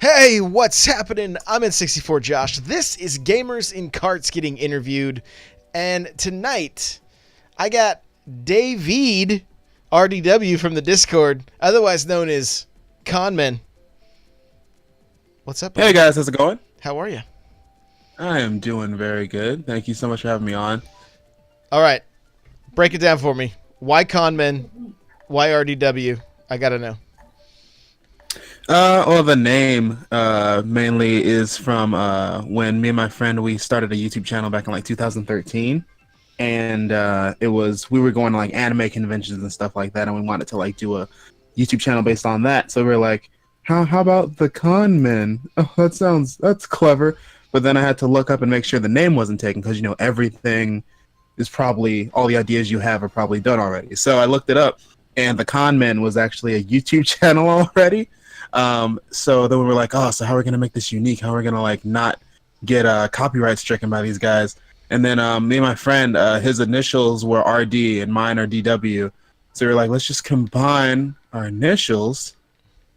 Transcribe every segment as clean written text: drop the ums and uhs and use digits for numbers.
Hey, what's happening? I'm N64 Josh. This is Gamers in Karts Getting Interviewed. And tonight, I got David RDW from the Discord, otherwise known as Conman. What's up, buddy? Hey guys, how's it going? How are you? I am doing very good. Thank you so much for having me on. All right. Break it down for me. Why Conman? Why RDW? I got to know. Well, the name mainly is from when me and my friend we started a YouTube channel back in like 2013, and we were going to like anime conventions and stuff like that, and we wanted to like do a YouTube channel based on that. So we were like, how about the Con Men? Oh, that's clever. But then I had to look up and make sure the name wasn't taken because everything is probably all the ideas you have are probably done already. So I looked it up, and the Con Men was actually a YouTube channel already. So then we were like, oh, so how are we going to make this unique? How are we going to like not get copyright stricken by these guys? And then me and my friend, his initials were RD and mine are DW. So we were like, let's just combine our initials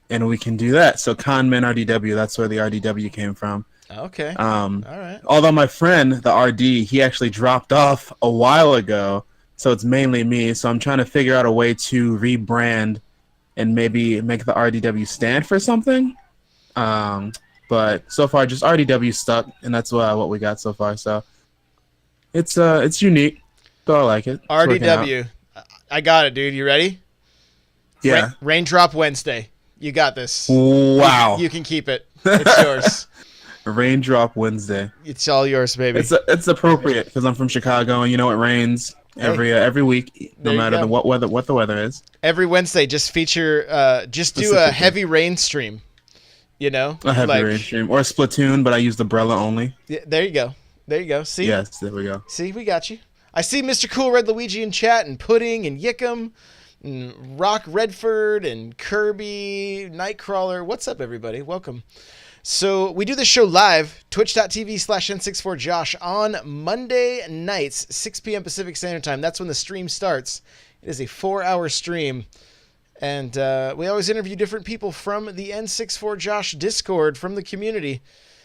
and we can do that. So ConmanRDW, that's where the RDW came from. Okay. All right. Although my friend, the RD, he actually dropped off a while ago. So it's mainly me. So I'm trying to figure out a way to rebrand and maybe make the RDW stand for something. But so far, just RDW stuck, and that's what we got so far. So it's unique. So I like it. RDW. I got it, dude. You ready? Yeah. Raindrop Wednesday. You got this. Wow. You can keep it. It's yours. Raindrop Wednesday. It's all yours, baby. It's appropriate because I'm from Chicago, and it rains every week, no matter what the weather is. Every Wednesday, just feature, just do a heavy rain stream. A heavy rain stream or a Splatoon, but I use the Umbrella only. Yeah, there you go. See? Yes, there we go. See, we got you. I see Mr. Cool Red Luigi in chat, and Pudding, and Yickum, and Rock Redford, and Kirby, Nightcrawler. What's up, everybody? Welcome. So we do this show live, twitch.tv/N64Josh on Monday nights, 6 p.m. Pacific Standard Time. That's when the stream starts. It is a 4-hour stream. And we always interview different people from the N64Josh Discord, from the community.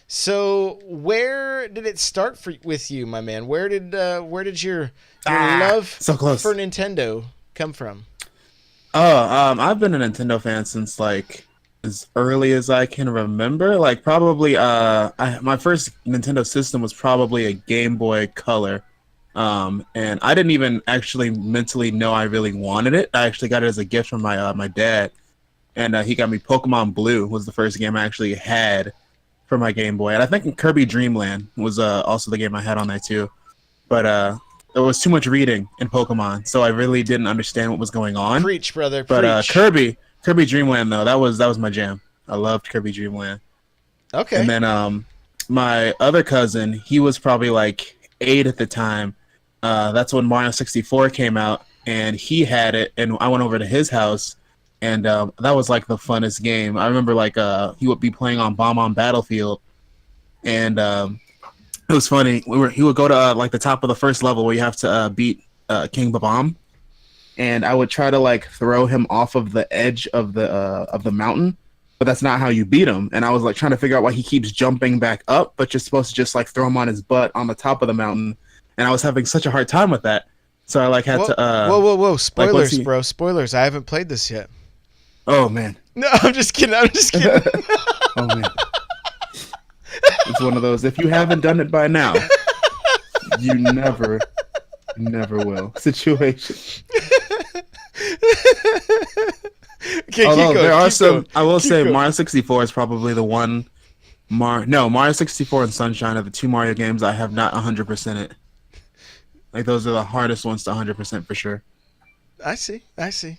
So where did it start with you, my man? Where did your love so close for Nintendo come from? I've been a Nintendo fan since like as early as I can remember. Like probably my first Nintendo system was probably a Game Boy Color. And I didn't even actually mentally know I really wanted it. I actually got it as a gift from my dad, and he got me Pokemon Blue was the first game I actually had for my Game Boy. And I think Kirby Dream Land was also the game I had on there too. But there was too much reading in Pokemon, so I really didn't understand what was going on. Preach, brother. But preach. Kirby Dream Land though, that was my jam. I loved Kirby Dream Land. Okay. And then my other cousin, he was probably like 8 at the time. That's when Mario 64 came out, and he had it, and I went over to his house, and that was like the funnest game. I remember like he would be playing on Bomb on Battlefield, and it was funny. He would go to like the top of the first level where you have to beat King Bomb, and I would try to like throw him off of the edge of the mountain, but that's not how you beat him. And I was like trying to figure out why he keeps jumping back up, but you're supposed to just like throw him on his butt on the top of the mountain. And I was having such a hard time with that, so I like had to. Whoa! Spoilers, like, bro! Spoilers! I haven't played this yet. Oh man! No, I'm just kidding. Oh man! It's one of those. If you haven't done it by now, you never will. Situation. Okay, although there are some, I will say going. Mario 64 is probably the one. Mario 64 and Sunshine are the 2 Mario games I have not 100% it. Like, those are the hardest ones to 100% for sure. I see.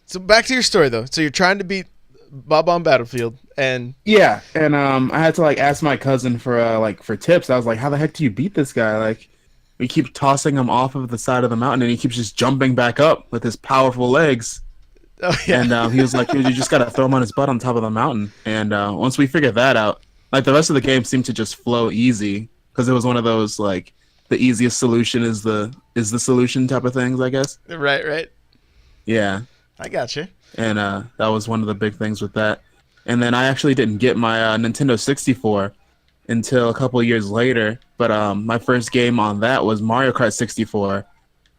So back to your story, though. So you're trying to beat Bob on Battlefield, and... Yeah, and I had to, like, ask my cousin for tips. I was like, how the heck do you beat this guy? Like, we keep tossing him off of the side of the mountain, and he keeps just jumping back up with his powerful legs. Oh, yeah. And he was like, you just gotta throw him on his butt on top of the mountain. And once we figured that out, like, the rest of the game seemed to just flow easy, because it was one of those, like, the easiest solution is the solution type of things, I guess. Right. Yeah. I got you. And that was one of the big things with that. And then I actually didn't get my Nintendo 64 until a couple of years later. But my first game on that was Mario Kart 64,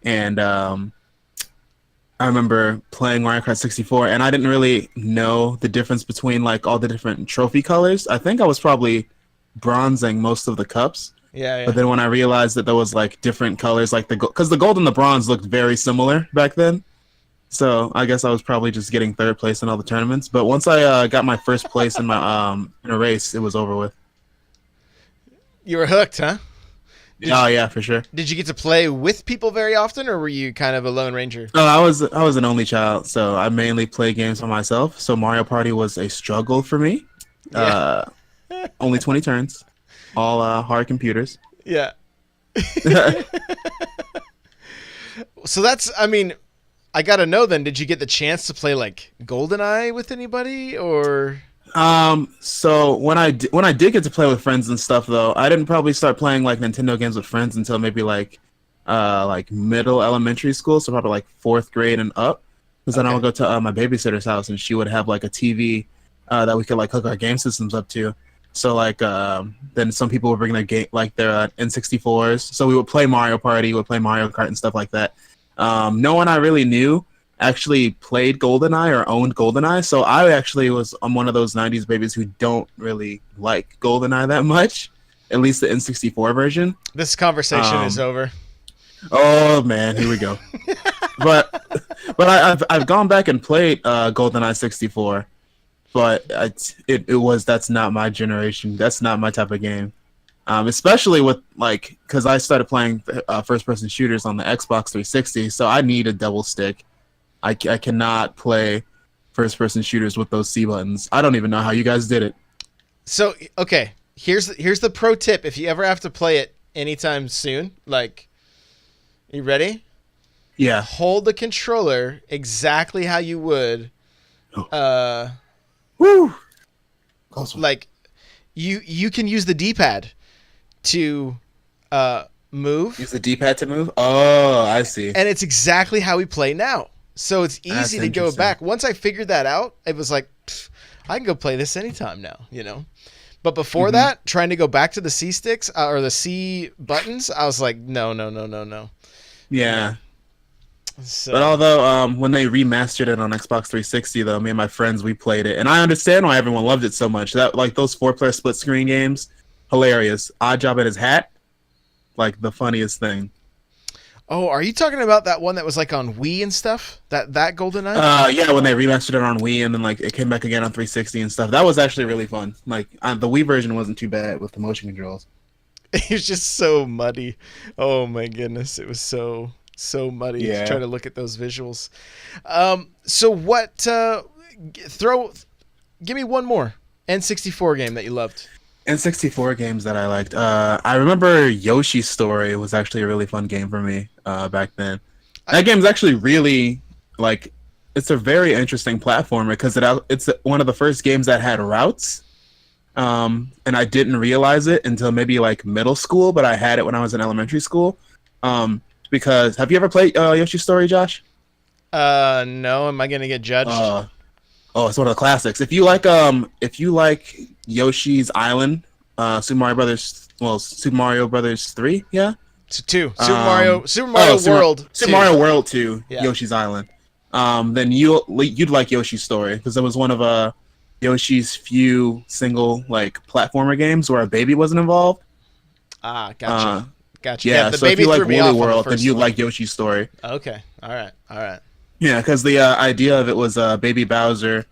and I remember playing Mario Kart 64, and I didn't really know the difference between like all the different trophy colors. I think I was probably bronzing most of the cups. Yeah, But yeah. then when I realized that there was like different colors, like because the gold and the bronze looked very similar back then. So I guess I was probably just getting third place in all the tournaments. But once I got my first place in my in a race, it was over with. You were hooked, huh? Did Oh you, yeah, for sure. did you get to play with people very often, or were you kind of a lone ranger? Oh, I was an only child, so I mainly play games by myself. So Mario Party was a struggle for me. Yeah, Uh, Only 20 turns, all hard computers. yeah. So that's, I mean, I gotta know then, did you get the chance to play like GoldenEye with anybody, or? So when I did get to play with friends and stuff, though, I didn't probably start playing like Nintendo games with friends until maybe like middle elementary school, so probably like fourth grade and up. Because then I Okay. would go to my babysitter's house, and she would have like a TV that we could like hook our game systems up to. So like then some people would bring their game like their N64s. So we would play Mario Party, would play Mario Kart and stuff like that. No one I really knew actually played GoldenEye or owned GoldenEye, so I'm one of those '90s babies who don't really like GoldenEye that much, at least the N64 version. This conversation is Um, over. oh man, here we go. But I've gone back and played GoldenEye 64, but that's not my generation. That's not my type of game. Especially with like because I started playing first person shooters on the Xbox 360, so I need a double stick. I cannot play first person shooters with those C buttons. I don't even know how you guys did it. So, okay, here's the pro tip if you ever have to play it anytime soon. Like, you ready? Yeah. Hold the controller exactly how you would uh Woo. Close one. like you can use the D-pad to move, Use the D-pad to move. Oh, I see. and it's exactly how we play now. So it's That's easy to go interesting. back. Once I figured that out, it was like, pff, I can go play this anytime now, you know? But before that, trying to go back to the C sticks or the C buttons, I was like, no, no, no, no, no. Yeah. So, But although when they remastered it on Xbox 360, though, me and my friends we played it, and I understand why everyone loved it so much. That like those 4-player split screen games, hilarious. Odd Job at his hat, like the funniest thing. oh, are you talking about that one that was like on Wii and stuff? That GoldenEye? Yeah, when they remastered it on Wii and then like it came back again on 360 and stuff, that was actually really fun. Like the Wii version wasn't too bad with the motion controls. It was just so muddy. Oh my goodness, it was so muddy to Yeah. try to look at those visuals. So what? Give me one more N64 game that you loved. N64 games that I liked. I remember Yoshi's Story was actually a really fun game for me back then. That game's actually really like it's a very interesting platformer because it's one of the first games that had routes. And I didn't realize it until maybe like middle school, but I had it when I was in elementary school. Because have you ever played Yoshi's Story, Josh? No, am I gonna get judged? Oh, it's one of the classics. If you like Yoshi's Island, Super Mario Brothers 3, yeah. So two, Super Oh, Mario World, Super 2. Mario World 2, Yeah. Yoshi's Island. Then you'd like Yoshi's Story because it was one of Yoshi's few single like platformer games where a baby wasn't involved. Ah, gotcha, gotcha. Yeah, the so if baby you like threw me Woolly off on the World, then first you'd one. like Yoshi's Story. Okay, all right. Yeah, because the idea of it was Baby Bowser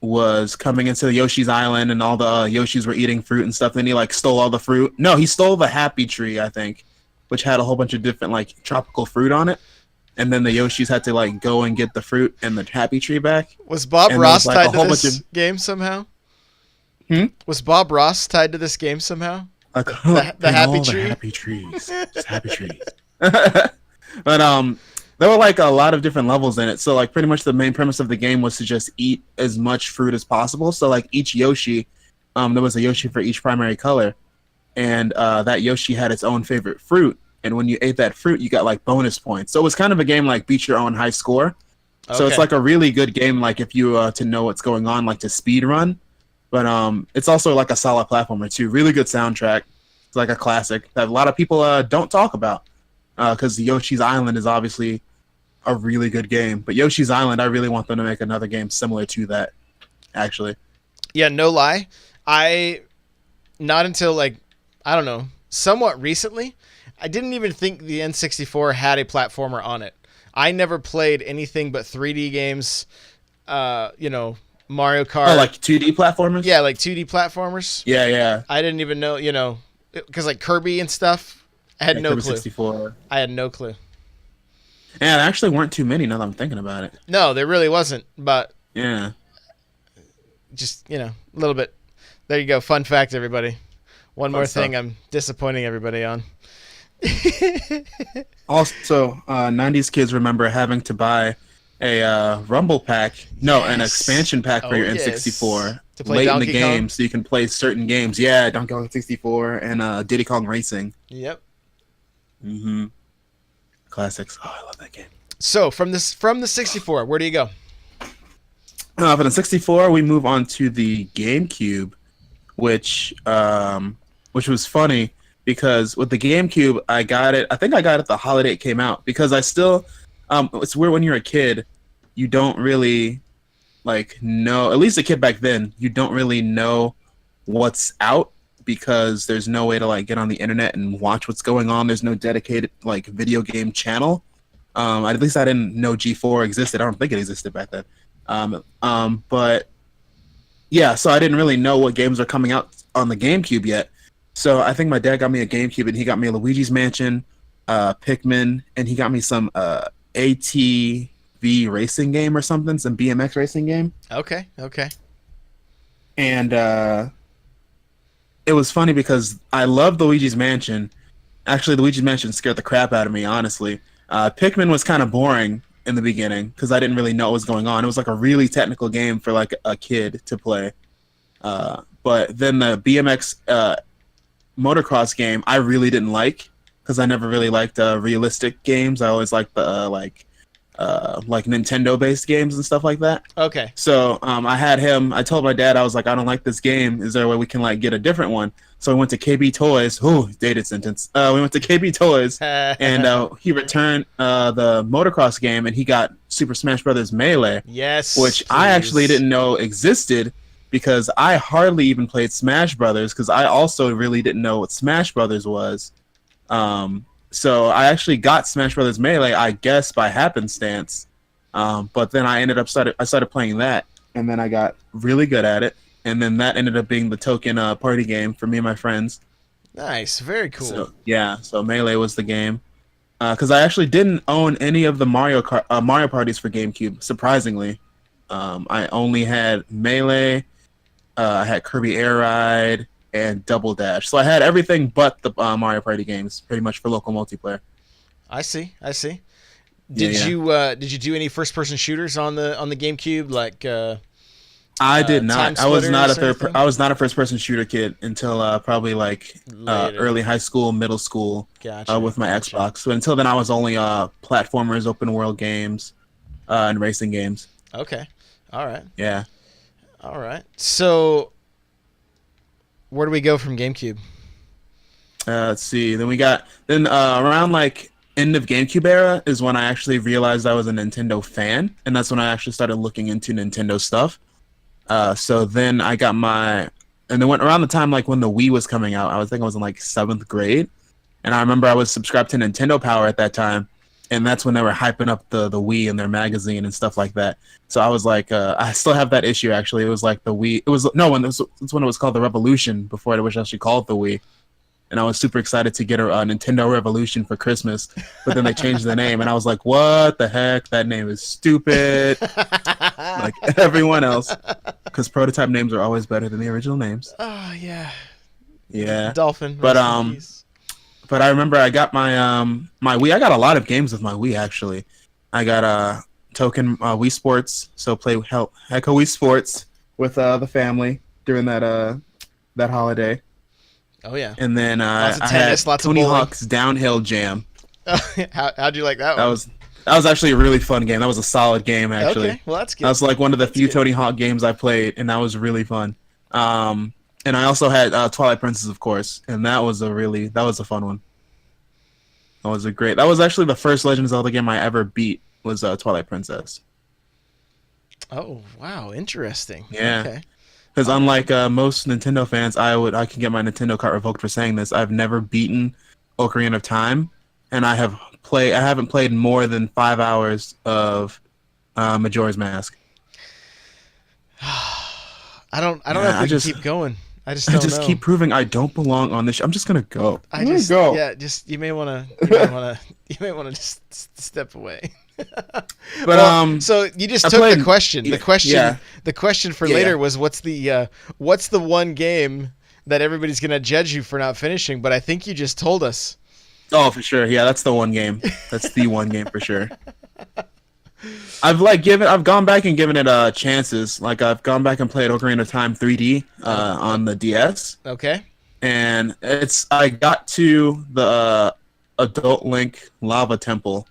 was coming into Yoshi's Island, and all the Yoshis were eating fruit and stuff. Then he like stole all the fruit. No, he stole the Happy Tree, I think, which had a whole bunch of different like tropical fruit on it. And then the Yoshis had to like go and get the fruit and the Happy Tree back. Was Bob And Ross there was, like, a tied to whole this bunch of- game somehow? Hmm? Was Bob Ross tied to this game somehow? Like The and Happy all Tree? the happy trees, just happy trees. But there were like a lot of different levels in it. So like pretty much the main premise of the game was to just eat as much fruit as possible. So like each Yoshi, there was a Yoshi for each primary color, and that Yoshi had its own favorite fruit. And when you ate that fruit, you got like bonus points. So it was kind of a game like beat your own high score. So it's Okay. like a really good game, like if you to know what's going on, like to speed run. But it's also like a solid platformer too. Really good soundtrack. It's like a classic that a lot of people don't talk about because Yoshi's Island is obviously a really good game. But Yoshi's Island, I really want them to make another game similar to that. Actually, Yeah, no lie. I not until like I don't know, somewhat recently, I didn't even think the N64 had a platformer on it. I never played anything but 3D games. You know, Mario oh, Kart. like 2D platformers. Yeah, like 2D platformers. Yeah, yeah. I didn't even know, you know, because like Kirby and stuff. I had Yeah, no Kirby clue. 64. I had no clue. Yeah, there actually weren't too many now that I'm thinking about it. No, there really wasn't. But Yeah. just a little bit. There you go. Fun fact, everybody. One more Fun stuff. thing I'm disappointing everybody on. Also, 90s kids remember having to buy a Rumble pack, no, an Yes. expansion pack for Oh your yes. N64 To play late in the Donkey game Kong. so you can play certain games. Yeah, Donkey Kong 64 and Diddy Kong Racing. Yep. Mm-hmm. Classics. Oh, I love that game. So from the 64, where do you go? For the 64, we move on to the GameCube, which was funny because with the GameCube, I got it. I think I got it the holiday it came out because I still. It's weird when you're a kid, you don't really like know. At least a kid back then, you don't really know what's out because there's no way to like get on the internet and watch what's going on. There's no dedicated like video game channel. At least I didn't know G4 existed. I don't think it existed back then. But yeah, so I didn't really know what games are coming out on the GameCube yet. So I think my dad got me a GameCube and he got me a Luigi's Mansion, Pikmin, and he got me some ATV racing game or something, some BMX racing game. Okay. Okay. And it was funny because I loved Luigi's Mansion. Actually, Luigi's Mansion scared the crap out of me, honestly. Pikmin was kind of boring in the beginning because I didn't really know what was going on. It was like a really technical game for like a kid to play. But then the BMX motocross game I really didn't like because I never really liked realistic games. I always liked the like Nintendo based games and stuff like that. Okay. So I had him. I told my dad I was like, I don't like this game. Is there a way we can like get a different one? So we went to KB Toys. Ooh, dated sentence. We went to KB Toys, and he returned the motocross game, and he got Super Smash Brothers Melee, Yes. which I actually didn't know existed because I hardly even played Smash Brothers because I also really didn't know what Smash Brothers was. So I actually got Smash Brothers Melee, I guess by happenstance. But then I started playing that, and then I got really good at it, and then that ended up being the token party game for me and my friends. Nice. Very cool. So yeah, so Melee was the game. Because I actually didn't own any of the Mario parties for GameCube. Surprisingly, I only had Melee. I had Kirby Air Ride and Double Dash. So I had everything but the Mario Party games, pretty much for local multiplayer. I see. I see. Yeah. Did you do any first person shooters on the GameCube like I did Time not. I was not a Splitters or anything? I was not a first person shooter kid until probably like Later. early high school, middle school, Gotcha. with my Gotcha. Xbox. So until then, I was only platformers, open world games, and racing games. Okay. All right. Yeah. All right. So where do we go from GameCube? Let's see. Then around like end of GameCube era is when I actually realized I was a Nintendo fan, and that's when I actually started looking into Nintendo stuff. So then I got and then went around the time like when the Wii was coming out. I was in like 7th grade, and I remember I was subscribed to Nintendo Power at that time, and that's when they were hyping up the Wii in their magazine and stuff like that. So I was like, I still have that issue actually. It was like the Wii. It was no when it's when it was called the Revolution before it was actually called the Wii. And I was super excited to get a Nintendo Revolution for Christmas, but then they changed the name, and I was like, "What the heck? That name is stupid." Like everyone else, because prototype names are always better than the original names. Oh yeah. Yeah, Dolphin. but rest in peace. but I remember I got my my Wii. I got a lot of games with my Wii actually. I got token Wii Sports, so play Hecka Wii Sports with the family during that holiday. Oh yeah. And then Lots of I tennis, had lots of Tony bowling. Hawk's Downhill Jam. How'd you like that That one? was That was actually a really fun game. That was a solid game, actually. Okay, well that's That good. was like one of the That's few good. Tony Hawk games I played, and that was really fun. And I also had Twilight Princess, of course, and that was a fun one. That was actually the first Legend of Zelda game I ever beat was Twilight Princess. Oh wow, interesting. Yeah. Okay. Because All right. unlike most Nintendo fans, I can get my Nintendo card revoked for saying this. I've never beaten Ocarina of Time, and I haven't played more than 5 hours of Majora's Mask. I don't know Yeah, if we can keep going. I just I don't just know. keep proving I don't belong on this. I'm just gonna go. I'm gonna go. Yeah, just you may wanna you may wanna just step away. But Well, so you just I took played. the question. Yeah, The question for yeah, later yeah. was what's the one game that everybody's gonna judge you for not finishing? But I think you just told us. Oh, for sure. Yeah, that's the one game. That's the one game for sure. I've gone back and given it chances. Like I've gone back and played Ocarina of Time 3D on the DS, Okay. and I got to the Adult Link Lava Temple,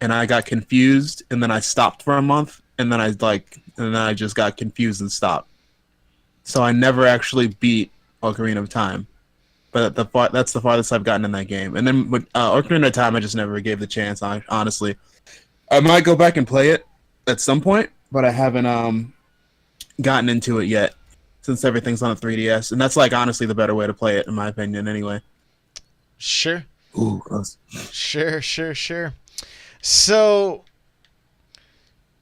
and I got confused, and then I stopped for a month, and then I just got confused and stopped. So I never actually beat Ocarina of Time, but that's the farthest I've gotten in that game. And then with Ocarina of Time, I just never gave the chance. Honestly, I might go back and play it at some point, but I haven't gotten into it yet since everything's on the 3DS, and that's like honestly the better way to play it in my opinion. Anyway. Sure. Ooh, close. Sure. So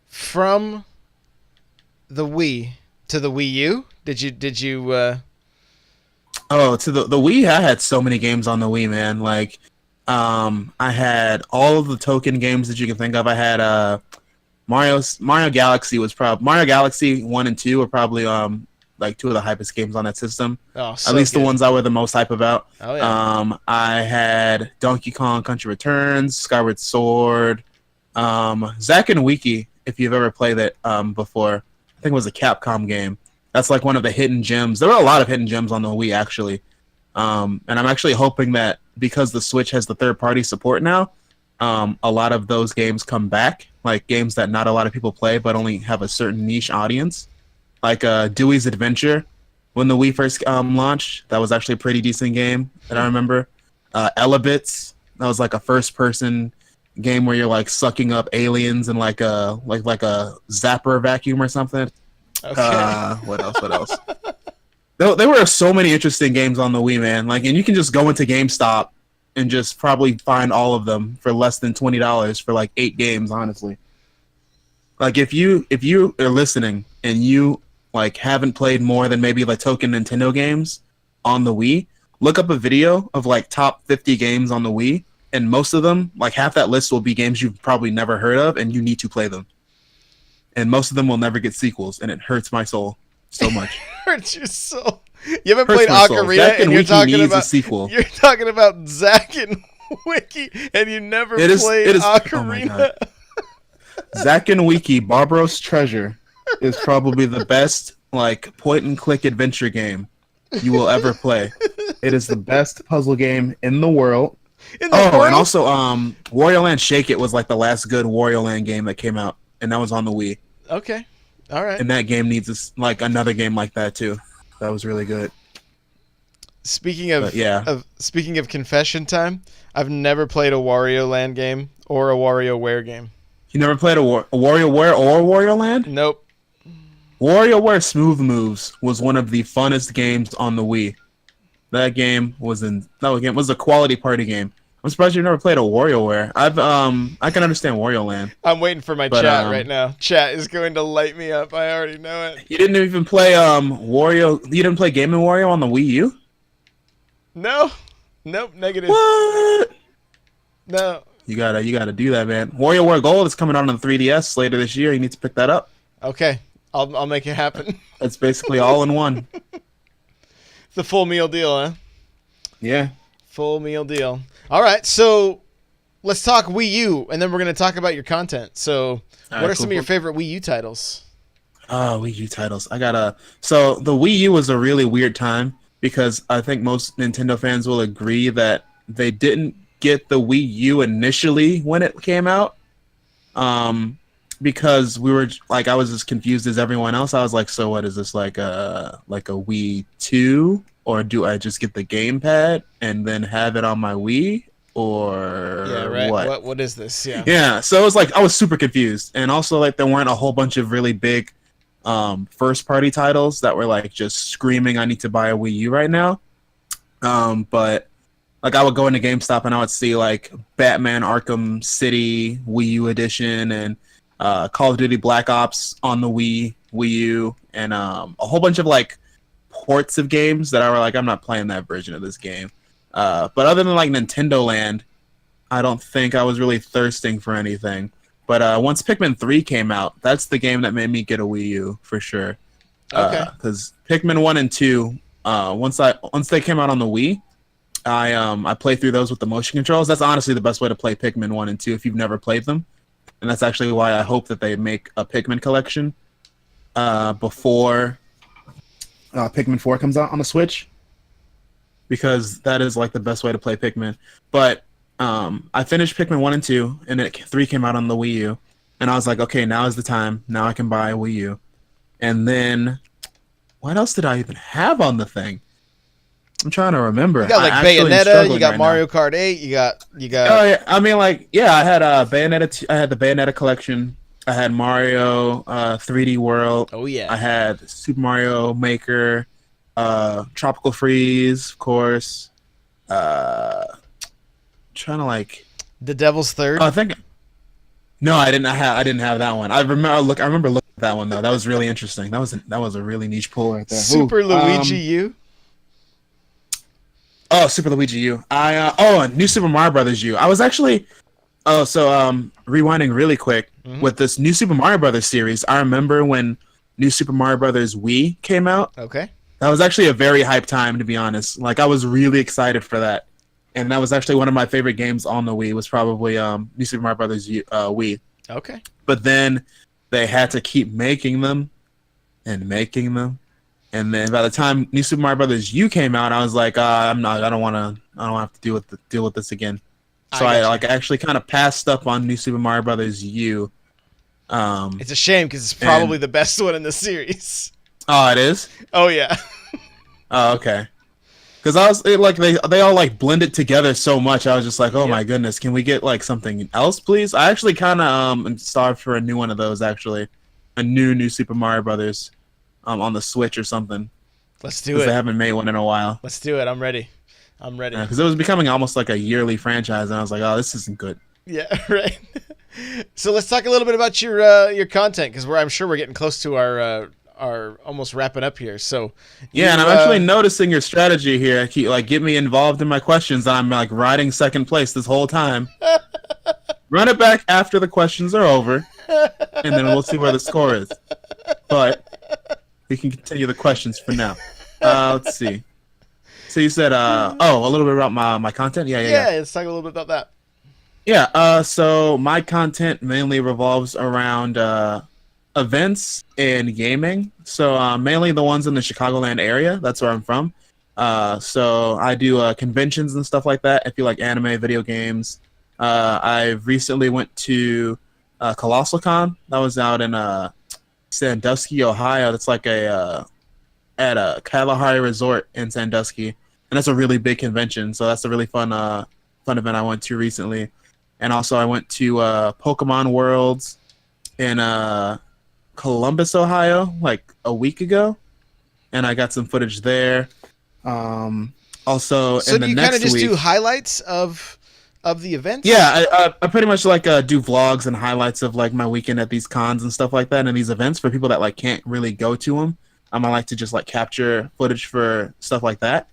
from the Wii to the Wii U, did you Oh, to the Wii, I had so many games on the Wii, man. Like, I had all of the token games that you can think of. I had Mario Galaxy was probably Mario Galaxy 1 and 2 were probably like two of the hypest games on that system. Oh, At so least the good. ones I were the most hype about. Oh yeah. I had Donkey Kong Country Returns, Skyward Sword, Zack and Wiki, if you've ever played it before. I think it was a Capcom game. That's like one of the hidden gems. There were a lot of hidden gems on the Wii, actually. And I'm actually hoping that because the Switch has the third-party support now, a lot of those games come back, like games that not a lot of people play but only have a certain niche audience. Like Dewey's Adventure, when the Wii first launched, that was actually a pretty decent game that I remember. Elebits, that was like a first-person game where you're like sucking up aliens in like a zapper vacuum or something. Okay. What else? What else? There were so many interesting games on the Wii, man. Like, and you can just go into GameStop and just probably find all of them for less than $20 for like 8 games, honestly. Like, if you are listening and you like haven't played more than maybe like token Nintendo games on the Wii, look up a video of like top 50 games on the Wii, and most of them, like half that list will be games you've probably never heard of, and you need to play them. And most of them will never get sequels, and it hurts my soul so much. Hurts your soul. You haven't Hurts played my soul. Ocarina, Zack and you're Wiki talking needs about a sequel. Zack and Wiki, and you never It is. played It is. Oh my Ocarina. god. Zack and Wiki, Barbaros Treasure, is probably the best like point and click adventure game you will ever play. It is the best puzzle game in the world. In the Oh, and world? also Wario Land Shake It was like the last good Wario Land game that came out, and that was on the Wii. Okay. All right. And that game needs like another game like that too. That was really good. Speaking But yeah. speaking of confession time, I've never played a Wario Land game or a WarioWare game. You never played a WarioWare or Wario Land? Nope. WarioWare Smooth Moves was one of the funnest games on the Wii. That game was a quality party game. I'm surprised you've never played a WarioWare. I can understand Wario Land. I'm waiting for my But, chat right now. Chat is going to light me up. I already know it. You didn't even play Wario. You didn't play Game & Wario on the Wii U? No. Nope. Negative. What? No. You gotta do that, man. WarioWare Gold is coming out on the 3DS later this year. You need to pick that up. Okay. I'll make it happen. It's basically all in one. The full meal deal, huh? Yeah. Full meal deal. All right. So let's talk Wii U, and then we're going to talk about your content. So what are some of your favorite Wii U titles? Wii U titles. So the Wii U was a really weird time because I think most Nintendo fans will agree that they didn't get the Wii U initially when it came out. because we were like, I was as confused as everyone else. I was like, so what is this, like a Wii 2, or do I just get the gamepad and then have it on my Wii, Yeah, or right. what? What is this? Yeah. Yeah, so it was like I was super confused, and also like there weren't a whole bunch of really big first party titles that were like just screaming I need to buy a Wii U right now. But like I would go into GameStop and I would see like Batman Arkham City Wii U edition, and Call of Duty Black Ops on the Wii U, and a whole bunch of like ports of games that I were like, I'm not playing that version of this game. But other than like Nintendo Land, I don't think I was really thirsting for anything. But once Pikmin 3 came out, that's the game that made me get a Wii U for sure. Okay. Because Pikmin 1 and 2, once they came out on the Wii, I played through those with the motion controls. That's honestly the best way to play Pikmin 1 and 2 if you've never played them. And that's actually why I hope that they make a Pikmin collection before Pikmin 4 comes out on the Switch, because that is like the best way to play Pikmin. But I finished Pikmin 1 and 2, and 3 came out on the Wii U, and I was like, okay, now is the time. Now I can buy a Wii U. And then, what else did I even have on the thing? I'm trying to remember. You got like Bayonetta, you got Mario Kart 8, you got. Oh yeah, I mean like yeah, I had Bayonetta. I had the Bayonetta collection. I had Mario 3D World. Oh yeah. I had Super Mario Maker, Tropical Freeze, of course. Trying to like The Devil's Third. I think no, I didn't have that one. I remember looking at that one though. That was really interesting. That was a really niche pull right there. Super Luigi U. Oh, Super Luigi U. New Super Mario Brothers U. I was actually rewinding really quick with this new Super Mario Brothers series. I remember when New Super Mario Brothers Wii came out. Okay. That was actually a very hype time, to be honest. Like I was really excited for that. And that was actually one of my favorite games on the Wii, was probably New Super Mario Brothers Wii. Okay. But then they had to keep making them and making them. And then by the time New Super Mario Brothers U came out, I was like, I don't want to have to deal with this again. So I actually kind of passed up on New Super Mario Brothers U. It's a shame because it's probably the best one in the series. Oh, it is? Oh yeah. Oh, okay. Because they all like blended together so much. I was just like, oh my goodness, can we get like something else, please? I actually kind of am starved for a new one of those, actually, a new Super Mario Brothers. On the Switch or something. Let's do it. They haven't made one in a while. Let's do it. I'm ready. Because it was becoming almost like a yearly franchise, and I was like, oh, this isn't good. Yeah, right. So let's talk a little bit about your content, because I'm sure we're getting close to our almost wrapping up here. So yeah, and I'm actually noticing your strategy here. Get me involved in my questions, and I'm like riding second place this whole time. Run it back after the questions are over, and then we'll see where the score is. But we can continue the questions for now. Let's see. So you said, a little bit about my content? Yeah. Let's talk a little bit about that. Yeah, so my content mainly revolves around events and gaming. So mainly the ones in the Chicagoland area. That's where I'm from. So I do conventions and stuff like that. If you like anime, video games. I've recently went to Colossal Con. That was out in Sandusky, Ohio. That's like at a Kalahari Resort in Sandusky, and that's a really big convention. So that's a really fun event I went to recently. And also I went to Pokemon Worlds in Columbus, Ohio, like a week ago, and I got some footage there. Also, so in the next week, do you kind of just do highlights of the events? Yeah, I pretty much like do vlogs and highlights of like my weekend at these cons and stuff like that, and these events for people that like can't really go to them. I like to just like capture footage for stuff like that.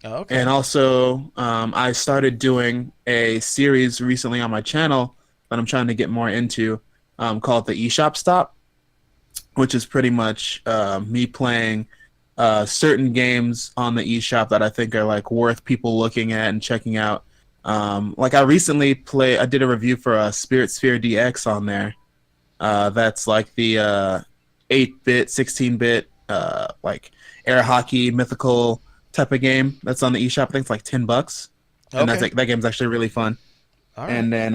Oh, okay. And also, I started doing a series recently on my channel that I'm trying to get more into, called the eShop Stop, which is pretty much me playing certain games on the eShop that I think are like worth people looking at and checking out. Like I recently I did a review for Spirit Sphere DX on there. That's like the 8-bit, 16-bit, like air hockey mythical type of game that's on the eShop. I think it's like $10, and that game's actually really fun. All right. And then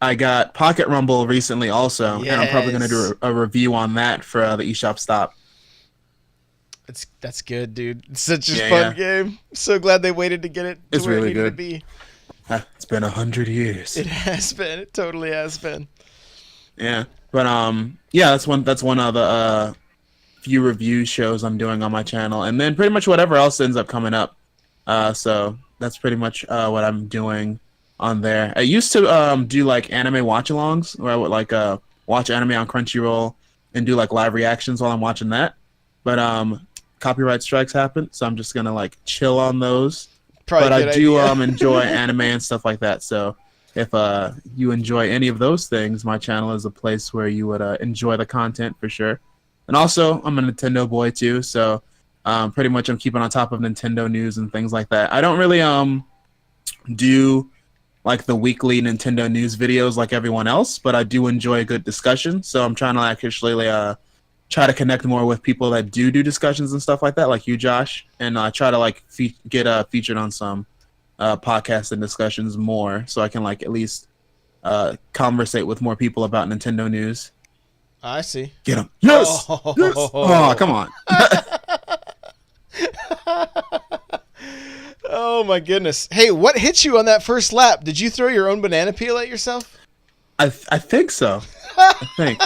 I got Pocket Rumble recently also, and I'm probably going to Yes. do a review on that for the eShop Stop. That's good, dude. It's such a Yeah, fun yeah. game. So glad they waited to get it to It's where it really needed to good. be. It's been 100 years. It has been. It totally has been. Yeah. But yeah, that's one of the few review shows I'm doing on my channel, and then pretty much whatever else ends up coming up. So that's pretty much what I'm doing on there. I used to do like anime watch-alongs, where I would like watch anime on Crunchyroll and do like live reactions while I'm watching that. But copyright strikes happen, so I'm just gonna like chill on those. Probably But a I good do idea. enjoy anime and stuff like that. So if you enjoy any of those things, my channel is a place where you would enjoy the content for sure. And also, I'm a Nintendo boy too, so pretty much I'm keeping on top of Nintendo news and things like that. I don't really do like the weekly Nintendo news videos like everyone else, but I do enjoy a good discussion. So I'm trying to actually try to connect more with people that do discussions and stuff like that, like you, Josh, and try to like get featured on some podcasts and discussions more, so I can like at least conversate with more people about Nintendo news. I see. Get him. Yes. Yes. Oh, Oh. come on. Oh my goodness. Hey, what hit you on that first lap? Did you throw your own banana peel at yourself? I think so. I think.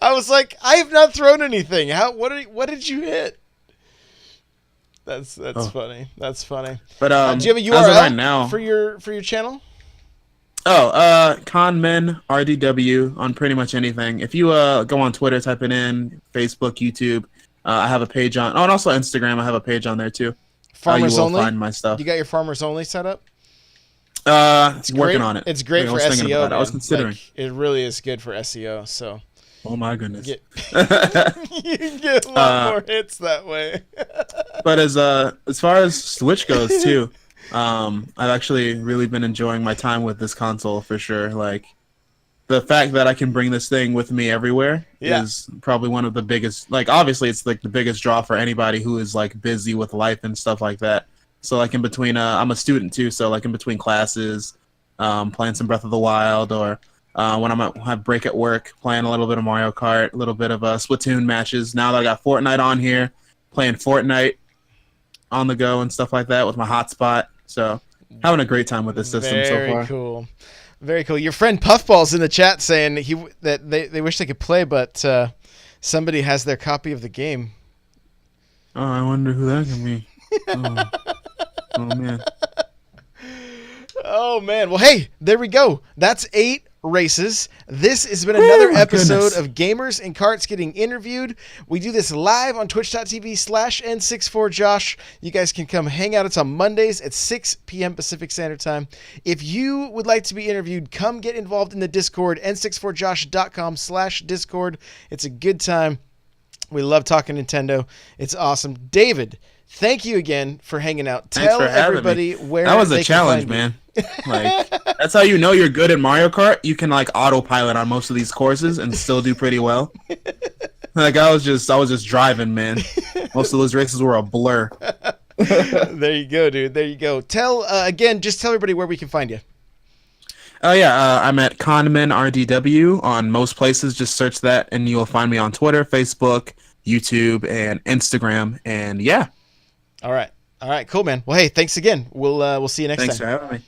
I was like, I have not thrown anything. What did you hit? That's Oh. funny. That's funny. But Do you have a as of URL right now, for your channel? ConmanRDW on pretty much anything. If you go on Twitter, type it in, Facebook, YouTube, I have a page on. Oh, and also Instagram. I have a page on there too. You Farmers will only. find my stuff. You got your farmers only set up? It's Working great. on it. It's great I for was thinking SEO. about it. I was Man. considering. Like, it really is good for SEO. So Oh my goodness. you get a lot more hits that way. But as far as Switch goes too, I've actually really been enjoying my time with this console for sure. Like the fact that I can bring this thing with me everywhere Yeah. is probably one of the biggest. Like obviously, it's like the biggest draw for anybody who is like busy with life and stuff like that. So like in between, I'm a student too. So like in between classes, playing some Breath of the Wild, or when I'm have break at work, playing a little bit of Mario Kart, a little bit of Splatoon matches. Now that I got Fortnite on here, playing Fortnite on the go and stuff like that with my hotspot. So having a great time with this system so Very far. cool. Very cool. Your friend Puffball's in the chat saying that they wish they could play, but somebody has their copy of the game. Oh, I wonder who that can be. Oh, oh man. Oh man. Well, hey, there we go. That's 8 races. This has been another my episode goodness. of Gamers and Karts Getting Interviewed. We do this live on twitch.tv/N64Josh. You guys can come hang out. It's on Mondays at 6 p.m. Pacific Standard Time. If you would like to be interviewed, come get involved in the Discord, n64josh.com/Discord. It's a good time. We love talking Nintendo. It's awesome. David, thank you again for hanging out. Thanks Tell for having everybody me. where That was they a can challenge, find you. man. Like that's how you know you're good at Mario Kart. You can like autopilot on most of these courses and still do pretty well. Like I was just driving, man. Most of those races were a blur. There you go, dude. There you go. Just tell everybody where we can find you. Oh yeah, I'm at ConmanRDW on most places. Just search that, and you'll find me on Twitter, Facebook, YouTube, and Instagram. And yeah, All right. Cool, man. Well, hey, thanks again. We'll see you next thanks time. for having me.